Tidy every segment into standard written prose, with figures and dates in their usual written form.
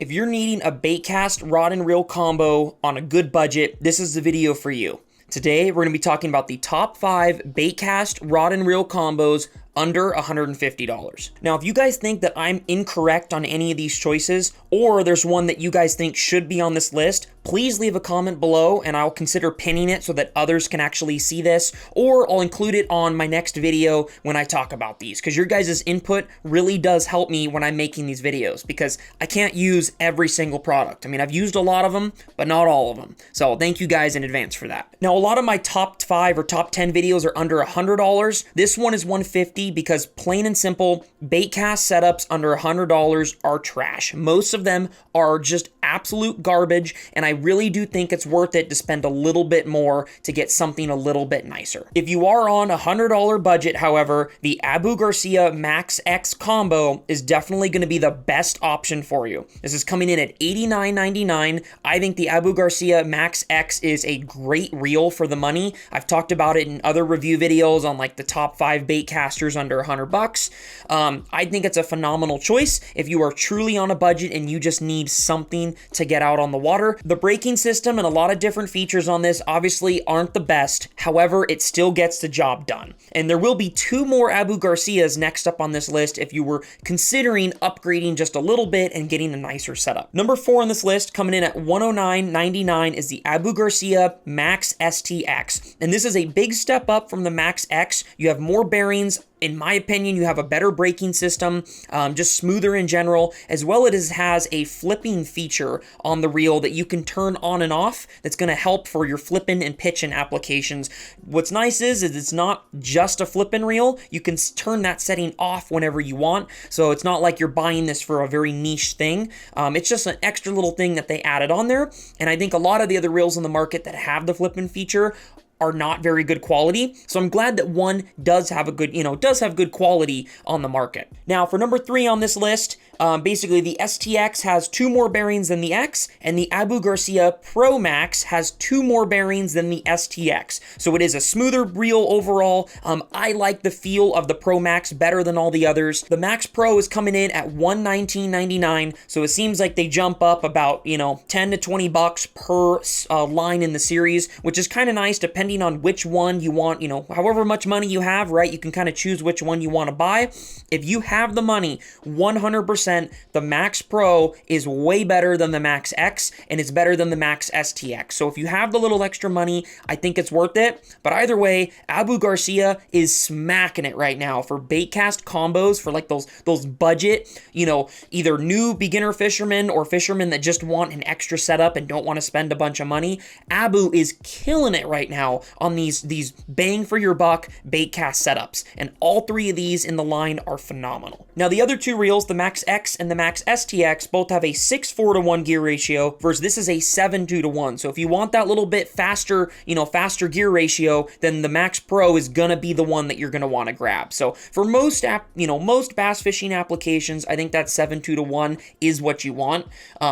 If you're needing a Baitcast rod and reel combo on a good budget, this is the video for you. Today, we're going to be talking about the top 5 Baitcast rod and reel combos under $150. Now, if you guys think that I'm incorrect on any of these choices, or there's one that you guys think should be on this list, please leave a comment below and I'll consider pinning it so that others can actually see this, or I'll include it on my next video when I talk about these, because your guys' input really does help me when I'm making these videos, because I can't use every single product. I mean, I've used a lot of them, but not all of them. So thank you guys in advance for that. Now, a lot of my top 5 or top 10 videos are under $100. This one is $150 because plain and simple, Baitcast setups under $100 are trash. Most of them are just absolute garbage, and I really do think it's worth it to spend a little bit more to get something a little bit nicer. If you are on a $100 budget, however, the Garcia Max X combo is definitely going to be the best option for you. This is coming in at $89.99. I think the Garcia Max X is a great reel for the money. I've talked about it in other review videos on like the top 5 baitcasters under $100. I think it's a phenomenal choice if you are truly on a budget and you just need something to get out on the water. The braking system and a lot of different features on this obviously aren't the best. However, it still gets the job done. And there will be 2 more Garcias next up on this list if you were considering upgrading just a little bit and getting a nicer setup. Number 4 on this list, coming in at $109.99, is the Garcia Max STX. And this is a big step up from the Max X. You have more bearings. In my opinion, you have a better braking system, just smoother in general, as well as it has a flipping feature on the reel that you can turn on and off that's going to help for your flipping and pitching applications. What's nice is it's not just a flipping reel. You can turn that setting off whenever you want, so it's not like you're buying this for a very niche thing. It's just an extra little thing that they added on there, and I think a lot of the other reels on the market that have the flipping feature are not very good quality. So I'm glad that one does have a good, does have good quality on the market. Now for number 3 on this list, basically the STX has 2 more bearings than the X, and the Garcia Pro Max has 2 more bearings than the STX. So it is a smoother reel overall. I like the feel of the Pro Max better than all the others. The Max Pro is coming in at $119.99, so it seems like they jump up about, 10 to 20 bucks per line in the series, which is kind of nice depending on which one you want, however much money you have, right? You can kind of choose which one you want to buy. If you have the money, 100%, the Max Pro is way better than the Max X, and it's better than the Max STX. So if you have the little extra money, I think it's worth it. But either way, Garcia is smacking it right now for Baitcast combos, for like those budget, either new beginner fishermen or fishermen that just want an extra setup and don't want to spend a bunch of money. is killing it right now on these bang for your buck Baitcast setups, and all 3 of these in the line are phenomenal. Now the other 2 reels, the Max X and the Max STX, both have a 6:4 to 1 gear ratio, versus this is a 7:2 to 1. So if you want that little bit faster, faster gear ratio, then the Max Pro is gonna be the one that you're gonna want to grab. So for most most bass fishing applications, I think that 7:2 to 1 is what you want.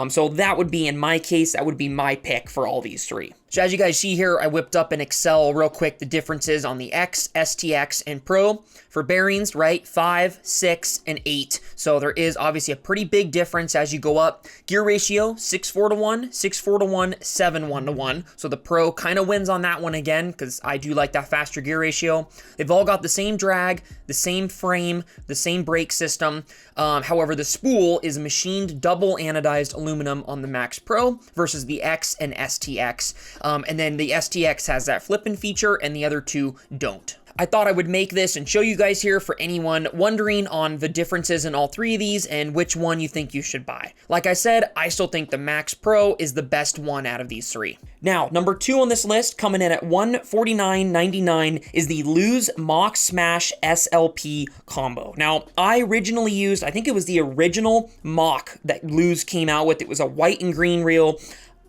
So that would be, in my case, that would be my pick for all these 3. So as you guys see here, I whipped up in Excel real quick the differences on the X, STX, and Pro. For bearings, right, 5, 6, and 8. So there is obviously a pretty big difference as you go up. Gear ratio, 6:4 to 1, 6:4 to 1, 7:1 to 1. So the Pro kind of wins on that one again, because I do like that faster gear ratio. They've all got the same drag, the same frame, the same brake system. However, the spool is machined double anodized aluminum on the Max Pro versus the X and STX. And then the STX has that flipping feature and the other 2 don't. I thought I would make this and show you guys here for anyone wondering on the differences in all 3 of these and which one you think you should buy. Like I said, I still think the Max Pro is the best one out of these 3. Now, number 2 on this list, coming in at $149.99, is the Lew's Mach Smash SLP combo. Now, I originally used, I think it was the original Mach that Lew's came out with. It was a white and green reel.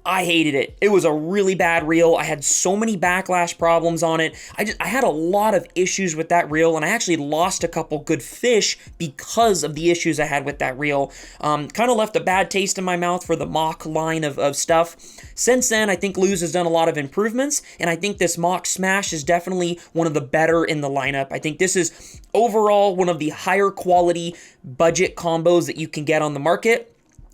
I hated it. It was a really bad reel. I had so many backlash problems on it. I had a lot of issues with that reel, and I actually lost a couple good fish because of the issues I had with that reel. Kind of left a bad taste in my mouth for the Mach line of stuff. Since then, I think Lew's has done a lot of improvements, and I think this Mach Smash is definitely one of the better in the lineup. I think this is overall one of the higher quality budget combos that you can get on the market.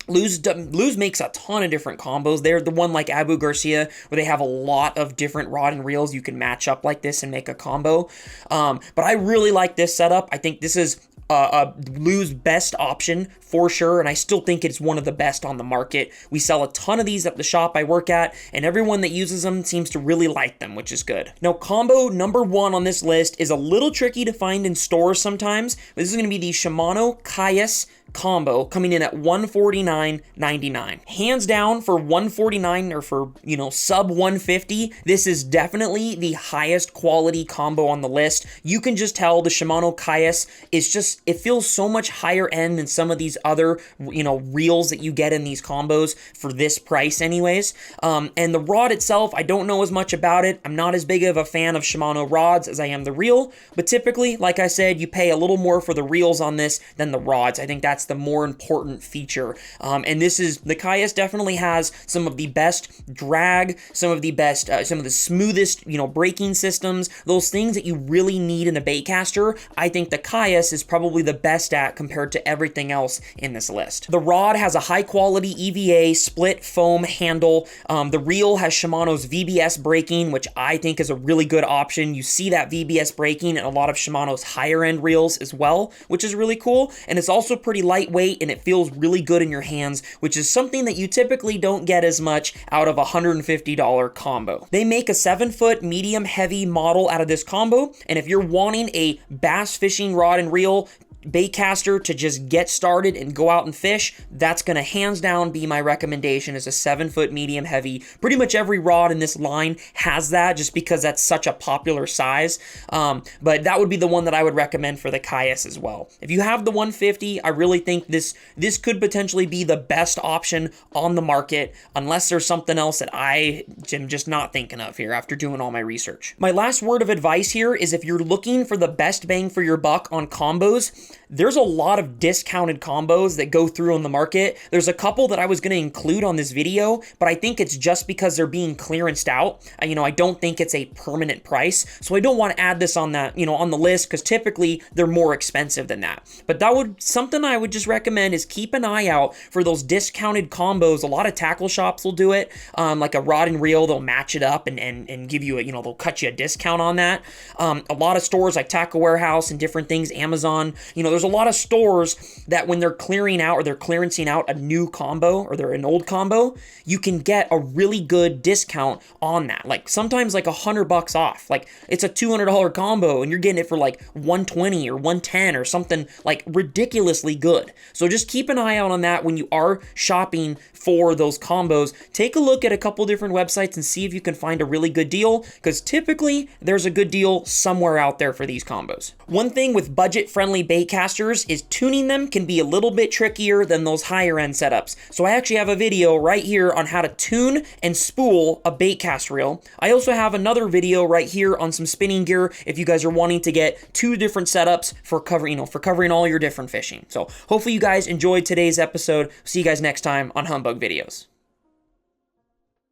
Luz makes a ton of different combos. They're the one like Abu Garcia where they have a lot of different rod and reels you can match up like this and make a combo. But I really like this setup. I think this is Luz's best option for sure, and I still think it's one of the best on the market. We sell a ton of these at the shop I work at, and everyone that uses them seems to really like them, which is good. Now, combo number 1 on this list is a little tricky to find in stores sometimes, but this is going to be the Shimano Caius combo coming in at $149.99. Hands down for $149 or for, sub $150, this is definitely the highest quality combo on the list. You can just tell the Shimano Caius is just, it feels so much higher end than some of these other, reels that you get in these combos for this price anyways. And the rod itself, I don't know as much about it. I'm not as big of a fan of Shimano rods as I am the reel, but typically, like I said, you pay a little more for the reels on this than the rods. I think that's the more important feature. And the Caius definitely has some of the best drag, some of the smoothest, braking systems, those things that you really need in a baitcaster. I think the Caius is probably the best at compared to everything else in this list. The rod has a high quality EVA split foam handle. The reel has Shimano's VBS braking, which I think is a really good option. You see that VBS braking in a lot of Shimano's higher end reels as well, which is really cool. And it's also pretty lightweight and it feels really good in your hands, which is something that you typically don't get as much out of a $150 combo. They make a 7-foot medium heavy model out of this combo, and if you're wanting a bass fishing rod and reel baitcaster to just get started and go out and fish, that's gonna hands down be my recommendation, is a 7-foot medium heavy. Pretty much every rod in this line has that just because that's such a popular size, but that would be the one that I would recommend for the Caius as well. If you have the 150, I really think this could potentially be the best option on the market, unless there's something else that I am just not thinking of here after doing all my research. My last word of advice here is if you're looking for the best bang for your buck on combos, there's a lot of discounted combos that go through on the market. There's a couple that I was going to include on this video, but I think it's just because they're being clearanced out. I don't think it's a permanent price, so I don't want to add this on that, on the list, because typically they're more expensive than that. But something I would just recommend is keep an eye out for those discounted combos. A lot of tackle shops will do it, like a rod and reel, they'll match it up and give you they'll cut you a discount on that. A lot of stores like Tackle Warehouse and different things, Amazon, there's a lot of stores that when they're clearing out or they're clearancing out a new combo or they're an old combo, you can get a really good discount on that. Like sometimes like $100 off. Like it's a $200 combo and you're getting it for like $120 or $110 or something like ridiculously good. So just keep an eye out on that when you are shopping for those combos. Take a look at a couple different websites and see if you can find a really good deal, because typically there's a good deal somewhere out there for these combos. One thing with budget-friendly baitcasters is tuning them can be a little bit trickier than those higher end setups. So I actually have a video right here on how to tune and spool a baitcast reel. I also have another video right here on some spinning gear if you guys are wanting to get 2 different setups for covering all your different fishing. So hopefully you guys enjoyed today's episode. See you guys next time on Humbug Videos.